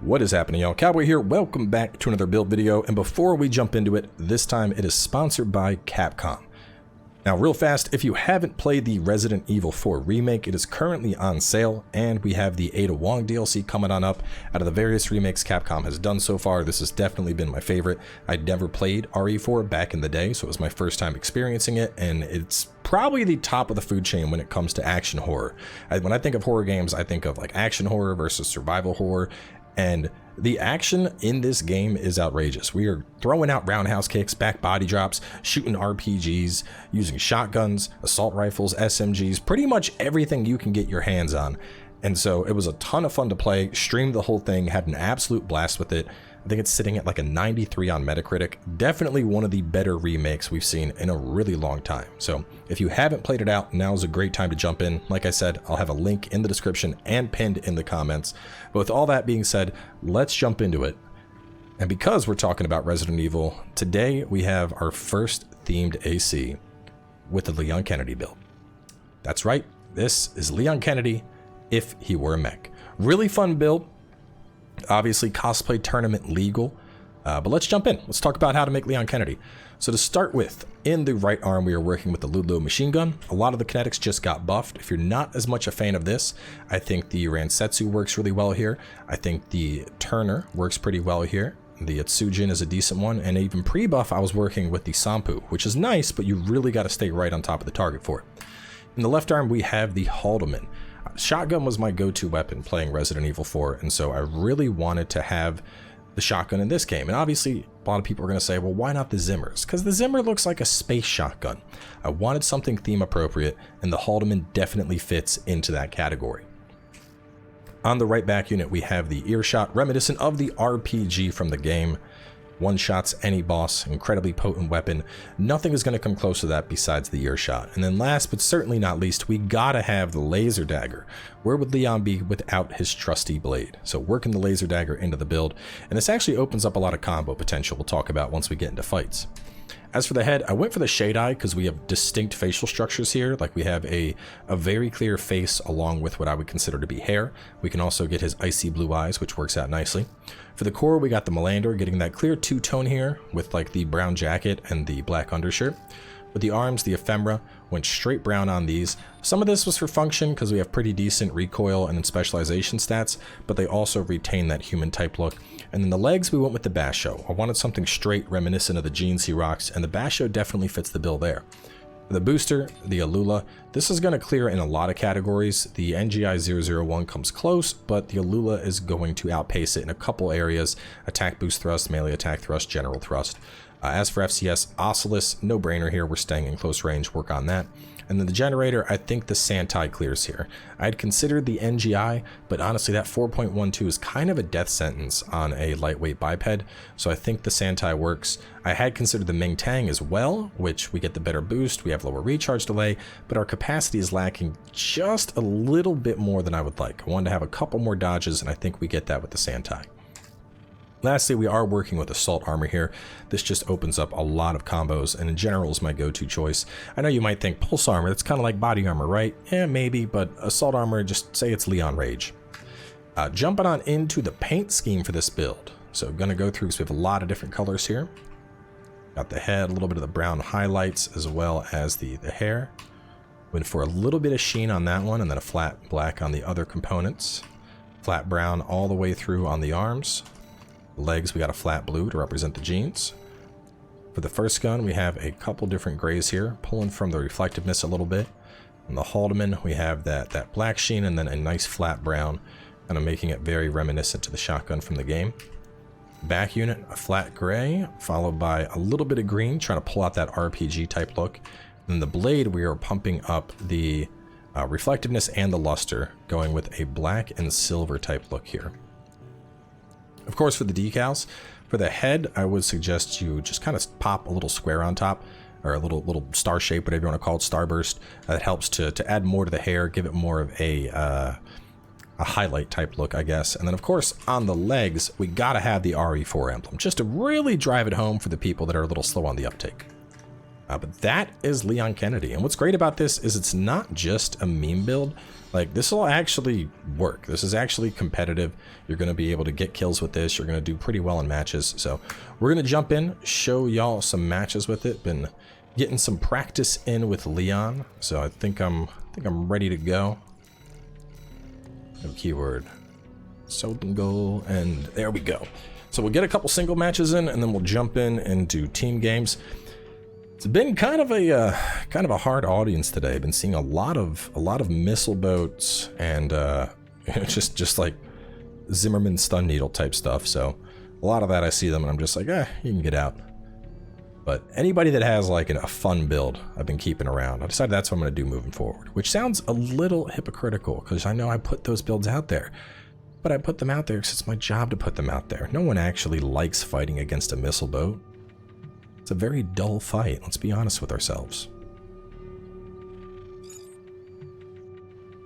What is happening, y'all? Cowboy here. Welcome back to another build video, and before we jump into it, this time it is sponsored by Capcom. Now, real fast, if you haven't played the Resident Evil 4 remake, it is currently on sale, and we have the Ada Wong DLC coming on up. Out of the various remakes Capcom has done so far, this has definitely been my favorite. I'd never played RE4 back in the day, so it was my first time experiencing it, and it's probably the top of the food chain when it comes to action horror. When I think of horror games, I think of like action horror versus survival horror, and the action in this game is outrageous. We are throwing out roundhouse kicks, back body drops, shooting RPGs, using shotguns, assault rifles, SMGs, pretty much everything you can get your hands on. And so it was a ton of fun to play, streamed the whole thing, had an absolute blast with it. I think it's sitting at like a 93 on Metacritic. Definitely one of the better remakes we've seen in a really long time. So if you haven't played it out, now's a great time to jump in. Like I said, I'll have a link in the description and pinned in the comments. But with all that being said, let's jump into it. And because we're talking about Resident Evil, today we have our first themed AC with the Leon Kennedy build. That's right, this is Leon Kennedy if he were a mech. Really fun build. Obviously cosplay tournament legal, but let's jump in. Let's talk about how to make Leon Kennedy. So to start with, in the right arm we are working with the Lulu machine gun. A lot of the kinetics just got buffed. If you're not as much a fan of this, I think the Ransetsu works really well here. I think the Turner works pretty well here. The Itsujin is a decent one, and even pre-buff I was working with the Sampu, which is nice, but you really got to stay right on top of the target for it. In the left arm we have the Haldeman. Shotgun was my go-to weapon playing Resident Evil 4, and so I really wanted to have the shotgun in this game. And obviously, a lot of people are going to say, well, why not the Zimmers? Because the Zimmer looks like a space shotgun. I wanted something theme appropriate, and the Haldeman definitely fits into that category. On the right back unit, we have the Earshot, reminiscent of the RPG from the game. One-shots any boss, incredibly potent weapon. Nothing is going to come close to that besides the Earshot. And then last but certainly not least, we gotta have the laser dagger. Where would Leon be without his trusty blade? So working the laser dagger into the build, and this actually opens up a lot of combo potential we'll talk about once we get into fights. As for the head, I went for the shade eye because we have distinct facial structures here. Like we have a very clear face along with what I would consider to be hair. We can also get his icy blue eyes, which works out nicely. For the core, we got the Melander, getting that clear two-tone here with like the brown jacket and the black undershirt. With the arms, the ephemera went straight brown on these. Some of this was for function because we have pretty decent recoil and specialization stats, but they also retain that human type look. And then the legs, we went with the Basho. I wanted something straight reminiscent of the jeans he rocks, and the Basho definitely fits the bill there. The booster, the Alula, this is going to clear in a lot of categories. The NGI 001 comes close, but the Alula is going to outpace it in a couple areas. Attack boost thrust, melee attack thrust, general thrust. As for FCS, Oculus, no brainer here. We're staying in close range, work on that. And then the generator, I think the Santai clears here. I'd considered the NGI, but honestly that 4.12 is kind of a death sentence on a lightweight biped, so I think the Santai works. I had considered the Ming Tang as well, which we get the better boost, we have lower recharge delay, but our capacity is lacking just a little bit more than I would like. I wanted to have a couple more dodges, and I think we get that with the Santai. Lastly, we are working with assault armor here. This just opens up a lot of combos, and in general is my go-to choice. I know you might think pulse armor, that's kind of like body armor, right? Yeah, maybe, but assault armor, just say it's Leon Rage. Jumping on into the paint scheme for this build. So I'm going to go through because we have a lot of different colors here. Got the head, a little bit of the brown highlights, as well as the hair. Went for a little bit of sheen on that one, and then a flat black on the other components. Flat brown all the way through on the arms. Legs, we got a flat blue to represent the jeans. For the first gun, we have a couple different grays here, pulling from the reflectiveness a little bit. And the Haldeman, we have that black sheen and then a nice flat brown, kind of making it very reminiscent to the shotgun from the game. Back unit, a flat gray, followed by a little bit of green, trying to pull out that RPG type look. And then the blade, we are pumping up the reflectiveness and the luster, going with a black and silver type look here. Of course, for the decals, for the head, I would suggest you just kind of pop a little square on top, or a little star shape, whatever you want to call it, starburst. That helps to add more to the hair, give it more of a highlight type look, I guess. And then, of course, on the legs, we gotta have the RE4 emblem, just to really drive it home for the people that are a little slow on the uptake. But that is Leon Kennedy. And what's great about this is it's not just a meme build. Like, this will actually work. This is actually competitive. You're going to be able to get kills with this. You're going to do pretty well in matches. So we're going to jump in, show y'all some matches with it. Been getting some practice in with Leon. So I think I'm ready to go. No keyword. Goal, and there we go. So we'll get a couple single matches in, and then we'll jump in and do team games. It's been kind of a hard audience today. I've been seeing a lot of missile boats and just like Zimmerman stun needle type stuff. So a lot of that I see them and I'm just like, you can get out. But anybody that has like a fun build, I've been keeping around. I decided that's what I'm going to do moving forward, which sounds a little hypocritical because I know I put those builds out there. But I put them out there because it's my job to put them out there. No one actually likes fighting against a missile boat. It's a very dull fight, let's be honest with ourselves.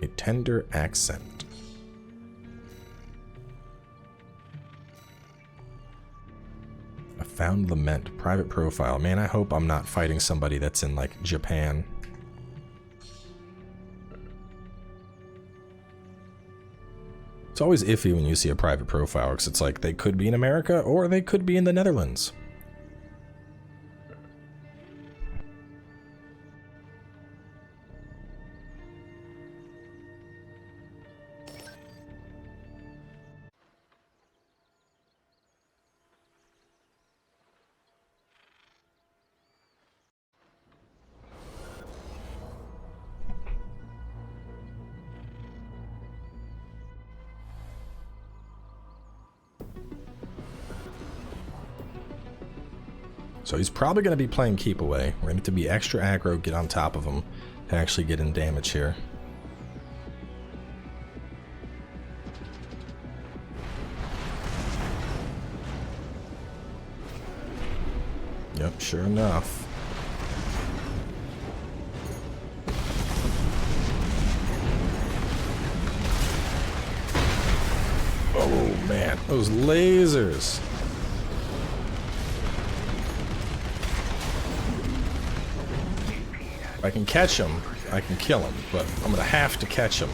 A tender accent. A found lament, private profile. Man, I hope I'm not fighting somebody that's in like Japan. It's always iffy when you see a private profile because it's like they could be in America or they could be in the Netherlands. So he's probably going to be playing keep away. We're going to have to be extra aggro, get on top of him to actually get in damage here. Yep, sure enough. Oh man, those lasers. If I can catch him, I can kill him, but I'm gonna have to catch him.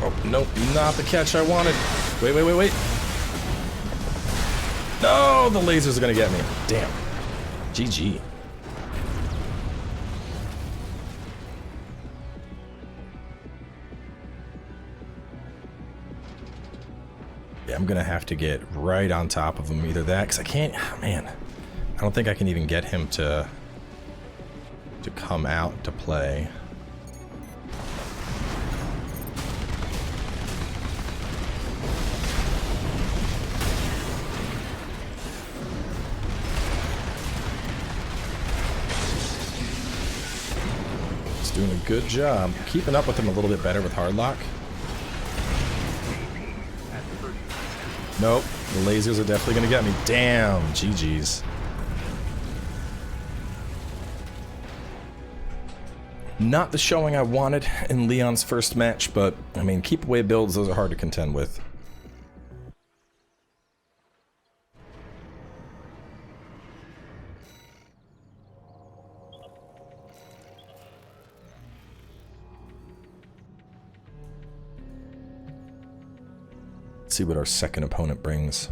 Oh, nope, not the catch I wanted. Wait. No, the lasers are gonna get me. Damn. GG. Yeah, I'm gonna have to get right on top of him. Either that, because I can't. Man, I don't think I can even get him to come out to play. It's doing a good job keeping up with him a little bit better with hardlock. Nope, the lasers are definitely gonna get me. Damn, GG's. Not the showing I wanted in Leon's first match, but I mean, keep away builds, those are hard to contend with. See what our second opponent brings.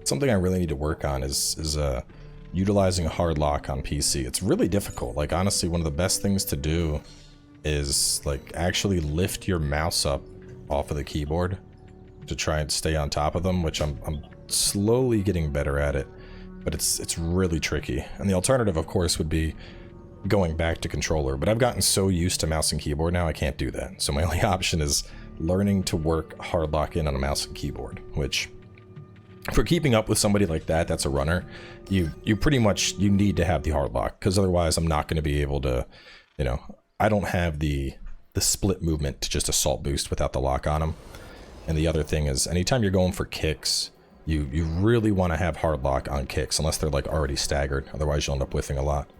Something I really need to work on is utilizing hard lock on PC. It's really difficult. Like, honestly, one of the best things to do is like actually lift your mouse up off of the keyboard to try and stay on top of them, which I'm slowly getting better at it, but it's really tricky. And the alternative, of course, would be going back to controller, but I've gotten so used to mouse and keyboard now I can't do that. So my only option is learning to work hard lock in on a mouse and keyboard, which for keeping up with somebody like that that's a runner, you pretty much need to have the hard lock, because otherwise I'm not going to be able to, you know, I don't have the split movement to just assault boost without the lock on them. And the other thing is, anytime you're going for kicks, you really want to have hard lock on kicks unless they're like already staggered, otherwise you'll end up whiffing a lot.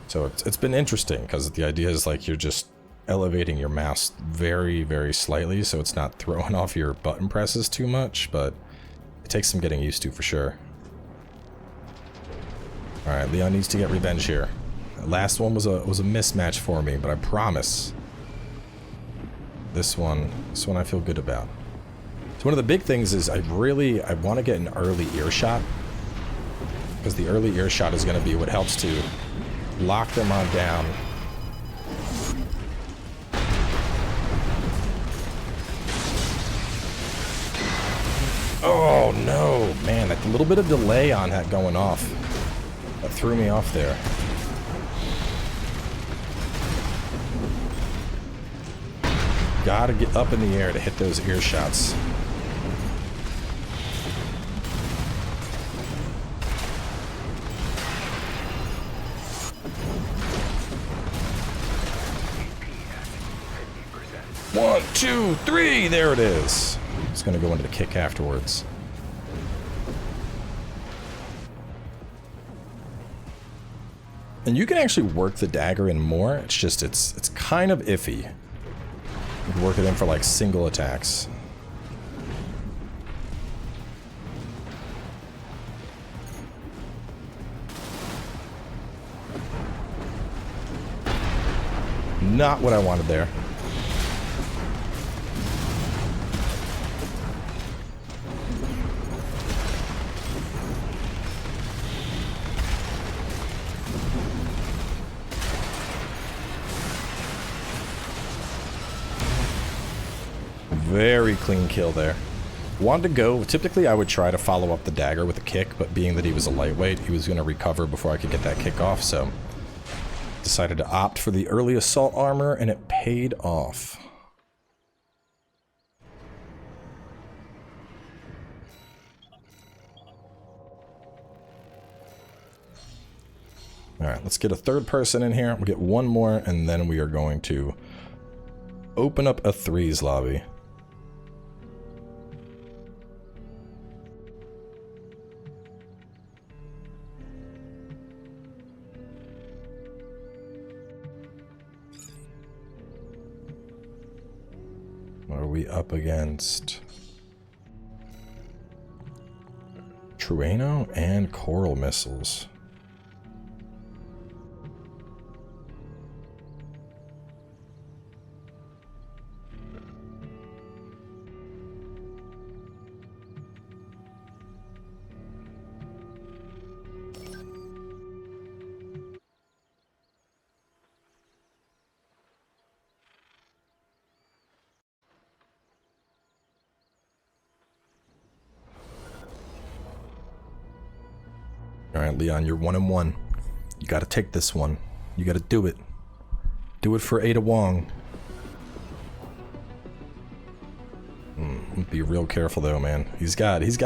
So it's been interesting, because the idea is like you're just elevating your mouse very, very slightly so it's not throwing off your button presses too much, but it takes some getting used to for sure. Alright, Leon needs to get revenge here. That last one was a mismatch for me, but I promise this one I feel good about. So one of the big things is I want to get an early earshot, because the early earshot is going to be what helps to lock them on down. Oh no, man, a little bit of delay on that going off. That threw me off there. Gotta get up in the air to hit those ear shots. One, two, three, there it is. It's gonna go into the kick afterwards. And you can actually work the dagger in more, it's just, it's kind of iffy. You can work it in for like single attacks. Not what I wanted there. Very clean kill there. Wanted to go, typically I would try to follow up the dagger with a kick, but being that he was a lightweight, he was going to recover before I could get that kick off, so decided to opt for the early assault armor, and it paid off. Alright, let's get a third person in here. We'll get one more, and then we are going to open up a threes lobby. What are we up against? Trueno and Coral missiles. Alright, Leon, you're 1-1. You gotta take this one. You gotta do it. Do it for Ada Wong. Be real careful though, man. He's got, it's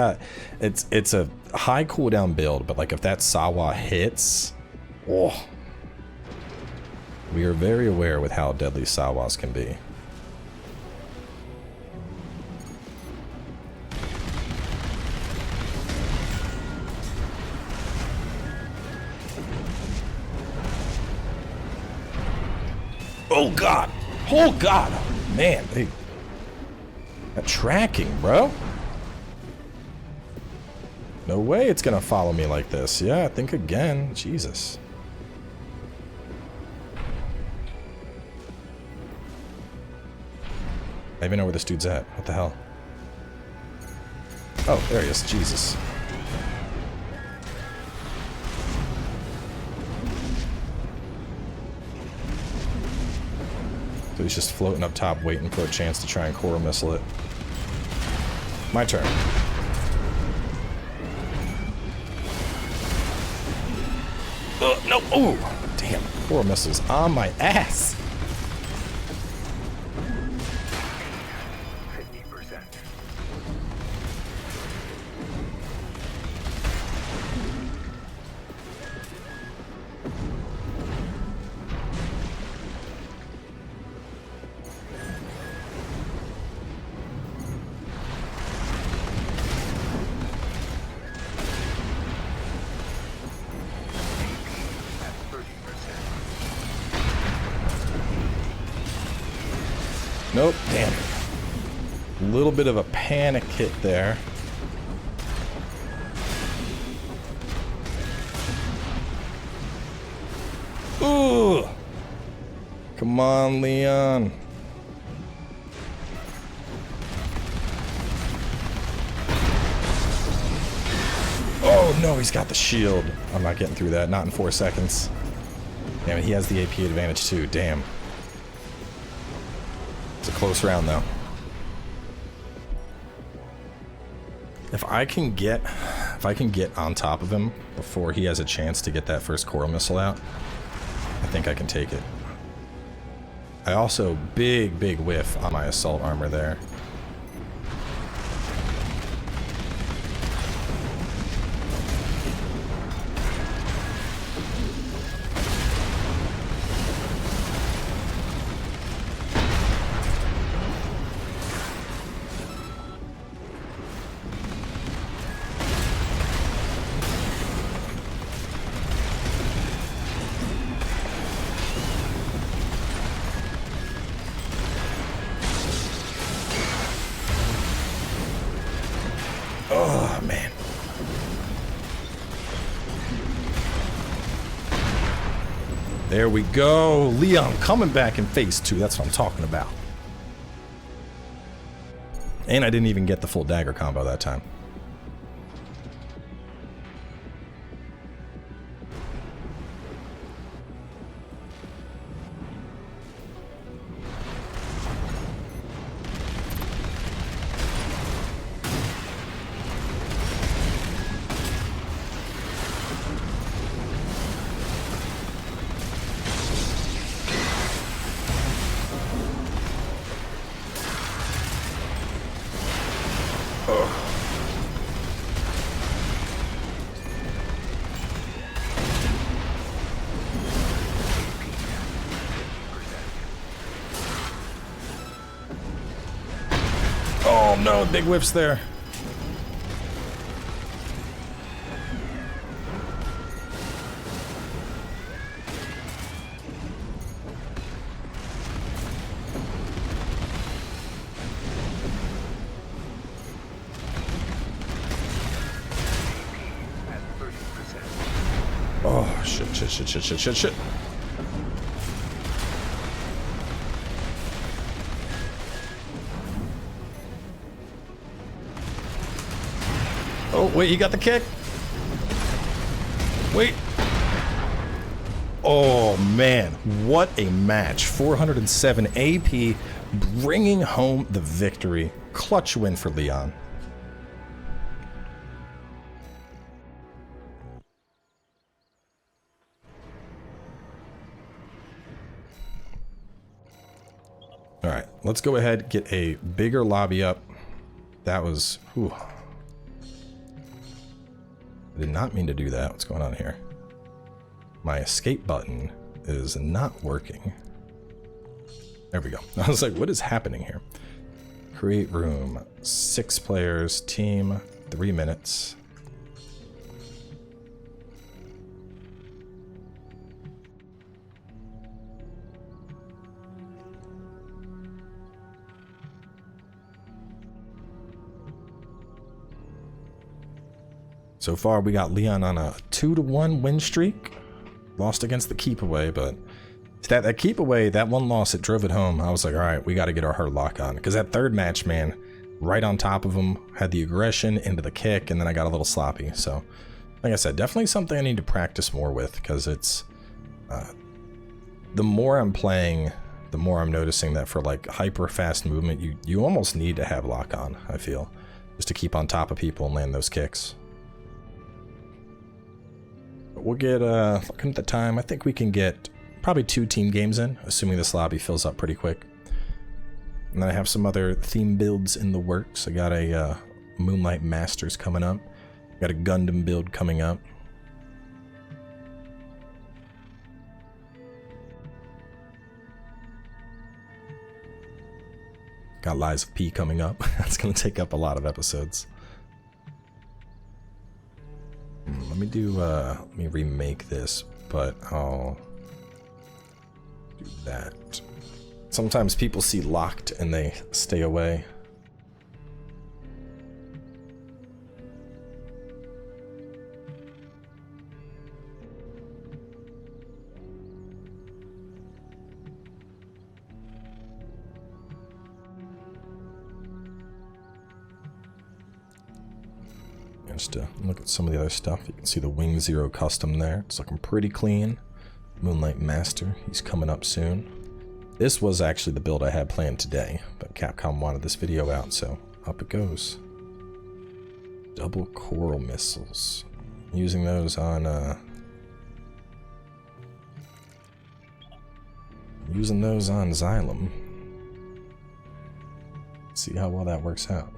a high cooldown build, but like if that Sawa hits, oh. We are very aware with how deadly Sawas can be. Oh god! Oh god! Man, that tracking, bro. No way it's gonna follow me like this. Yeah, think again. Jesus. I even know where this dude's at. What the hell? Oh, there he is. Jesus. So he's just floating up top waiting for a chance to try and Coral missile it. My turn. No! Oh! Damn, Coral missile's on my ass! Nope, damn it. A little bit of a panic hit there. Ooh! Come on, Leon. Oh no, he's got the shield. I'm not getting through that, not in 4 seconds. Damn it, he has the AP advantage too, damn. It's a close round though. If I can get on top of him before he has a chance to get that first coral missile out, I think I can take it. I also big whiff on my assault armor there. Oh, man. There we go. Leon coming back in phase 2. That's what I'm talking about. And I didn't even get the full dagger combo that time. Oh no, big whiffs there. Oh, shit. Oh, wait, you got the kick? Wait. Oh, man. What a match. 407 AP, bringing home the victory. Clutch win for Leon. All right, let's go ahead, get a bigger lobby up. That was... whew. I did not mean to do that. What's going on here? My escape button is not working. There we go. I was like, what is happening here? Create room. 6 players. Team. 3 minutes. So far, we got Leon on a 2-1 win streak. Lost against the keep away, but that keep away, that one loss, it drove it home. I was like, all right, we got to get our hard lock on. Because that third match, man, right on top of him, had the aggression into the kick, and then I got a little sloppy. So, like I said, definitely something I need to practice more with, because it's... the more I'm playing, the more I'm noticing that for like hyper fast movement, you almost need to have lock on, I feel, just to keep on top of people and land those kicks. We'll get, looking at the time, I think we can get probably 2 team games in, assuming this lobby fills up pretty quick. And then I have some other theme builds in the works. I got a Moonlight Masters coming up. Got a Gundam build coming up. Got Lies of P coming up. That's going to take up a lot of episodes. Let me do, let me remake this, but I'll do that. Sometimes people see locked and they stay away. Just to look at some of the other stuff, you can see the Wing Zero custom there. It's looking pretty clean. Moonlight Master, he's coming up soon. This was actually the build I had planned today, but Capcom wanted this video out, so up it goes. Double coral missiles. Using those on Xylem. See how well that works out.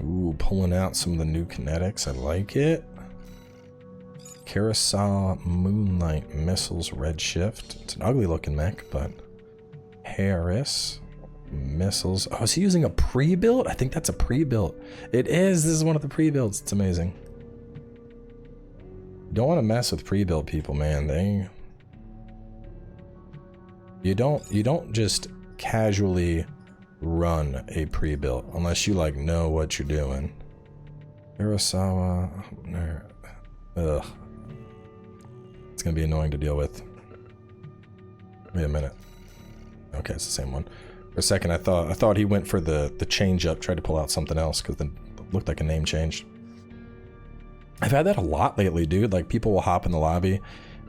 Ooh, pulling out some of the new kinetics. I like it. Carousel Moonlight Missiles Redshift. It's an ugly looking mech, but Harris Missiles. Oh, is he using a pre-build? I think that's a pre-build. It is. This is one of the pre-builds. It's amazing. You don't want to mess with pre-build people, man. You don't just casually run a pre-built unless you like know what you're doing. Urasawa. Ugh. It's gonna be annoying to deal with. Wait a minute. Okay, it's the same one. For a second I thought he went for the change up, tried to pull out something else because then it looked like a name change. I've had that a lot lately, dude. Like people will hop in the lobby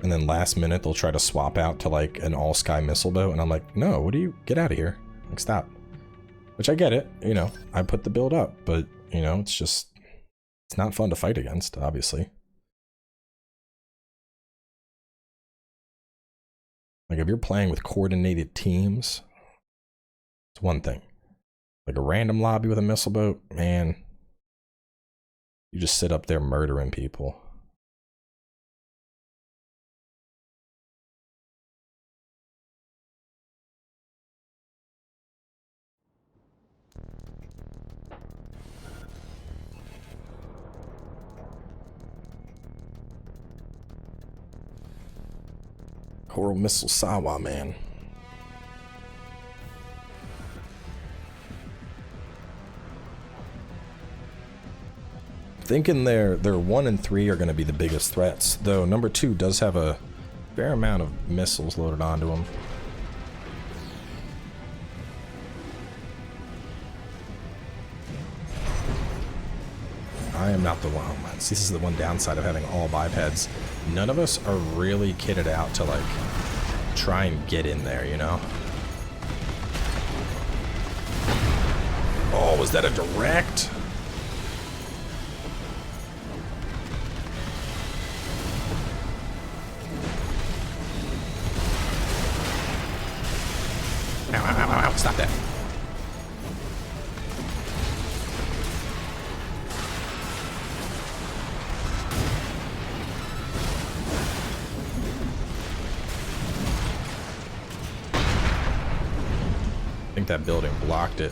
and then last minute they'll try to swap out to like an all sky missile boat and I'm like, no, what do you get out of here? Like stop. Which I get it, you know, I put the build up, but, you know, it's not fun to fight against, obviously. Like, if you're playing with coordinated teams, it's one thing. Like, a random lobby with a missile boat, man, you just sit up there murdering people. Coral Missile Sawa, man. Thinking their 1 and 3 are going to be the biggest threats, though number 2 does have a fair amount of missiles loaded onto him. I am not the one. Oh, man. See, this is the one downside of having all bipeds. None of us are really kitted out to like try and get in there, you know? Oh, was that a direct? Ow, ow, ow, ow, stop that. I think that building blocked it.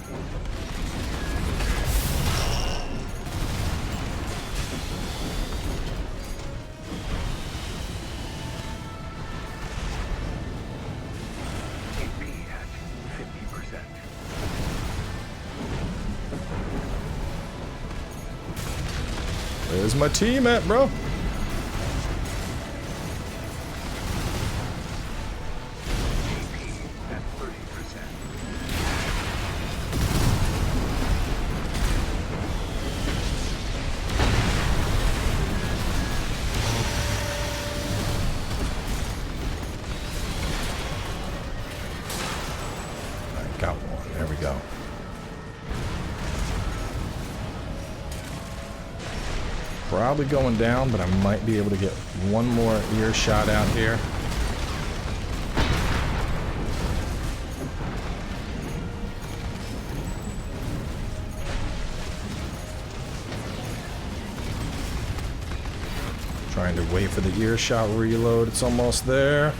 Where's my team at, bro? Got one. There we go. probably going down, but I might be able to get one more earshot out here. Trying to wait for the earshot reload. It's almost there.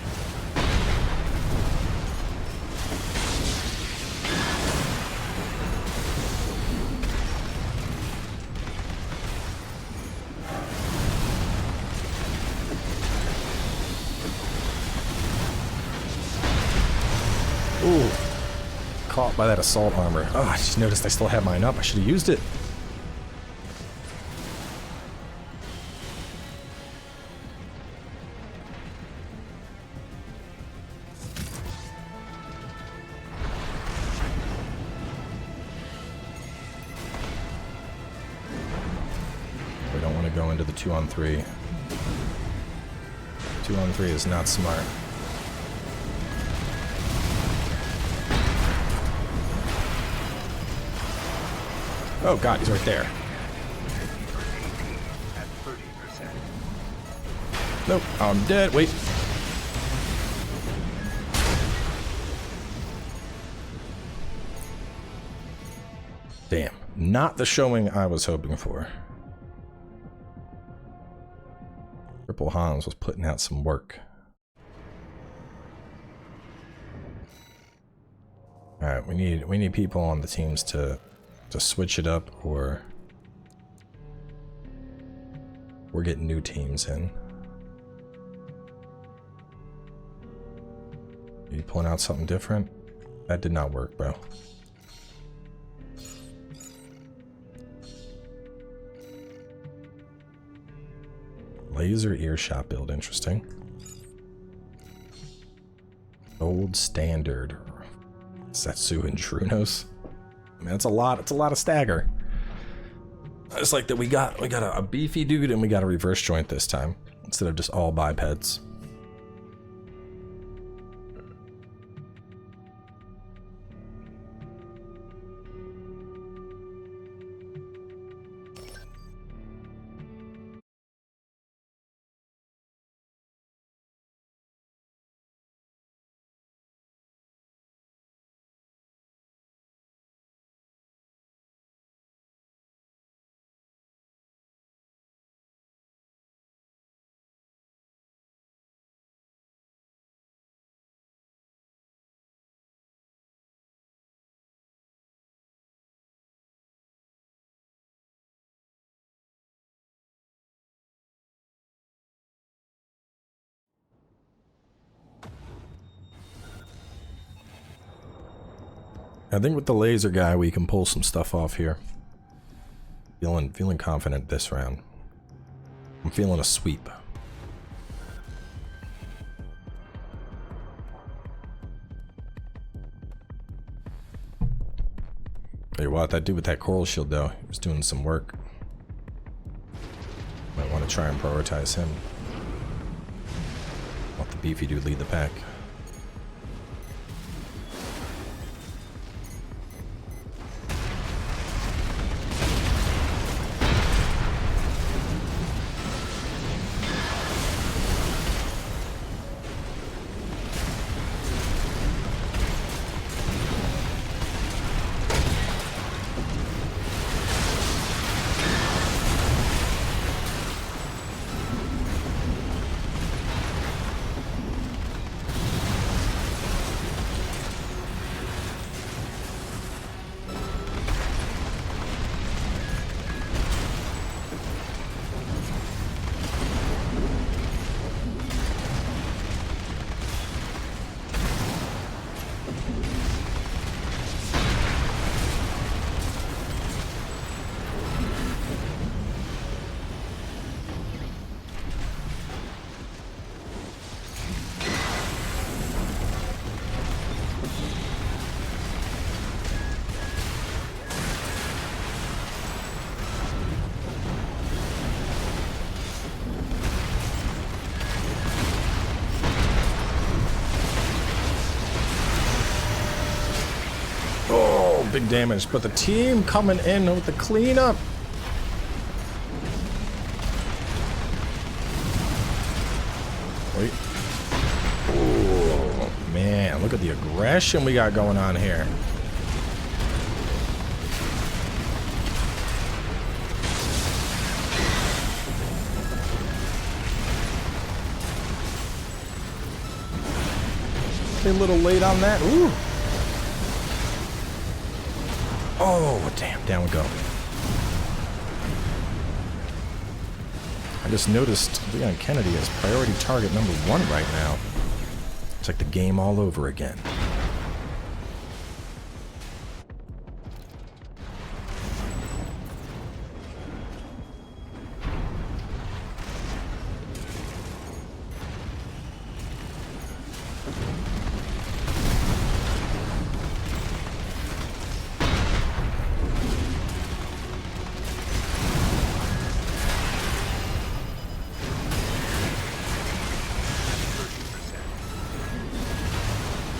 Ooh. Caught by that assault armor. Oh, I just noticed I still have mine up. I should have used it. We don't want to go into the 2-on-3. 2-on-3 is not smart. Oh god, he's right there. Nope, I'm dead. Wait. Damn, not the showing I was hoping for. Triple Hans was putting out some work. Alright, we need people on the teams to switch it up, or we're getting new teams in. Are you pulling out something different? That did not work, bro. Laser earshot build, interesting. Old standard. Setsu and Trunos. I mean, it's a lot of stagger. It's like that we got a beefy dude and we got a reverse joint this time instead of just all bipeds. I think with the laser guy we can pull some stuff off here. Feeling confident this round. I'm feeling a sweep. Tell you what, that dude with that coral shield though, he was doing some work. Might want to try and prioritize him. Let the beefy dude lead the pack. Big damage, but the team coming in with the cleanup. Wait. Oh, man. Look at the aggression we got going on here. A little late on that. Ooh. Oh, damn. Down we go. I just noticed Leon Kennedy is priority target number 1 right now. It's like the game all over again.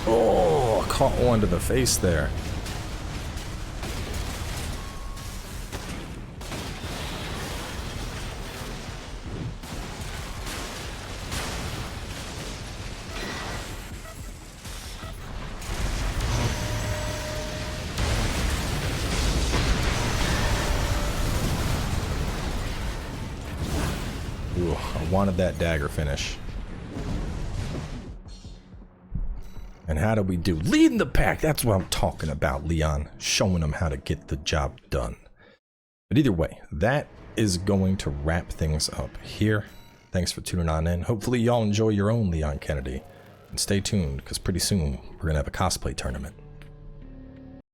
Oh, caught one to the face there. Ooh, I wanted that dagger finish. And how do we do? Leading the pack. That's what I'm talking about, Leon. Showing them how to get the job done. But either way, that is going to wrap things up here. Thanks for tuning on in. Hopefully y'all enjoy your own Leon Kennedy. And stay tuned, because pretty soon we're going to have a cosplay tournament.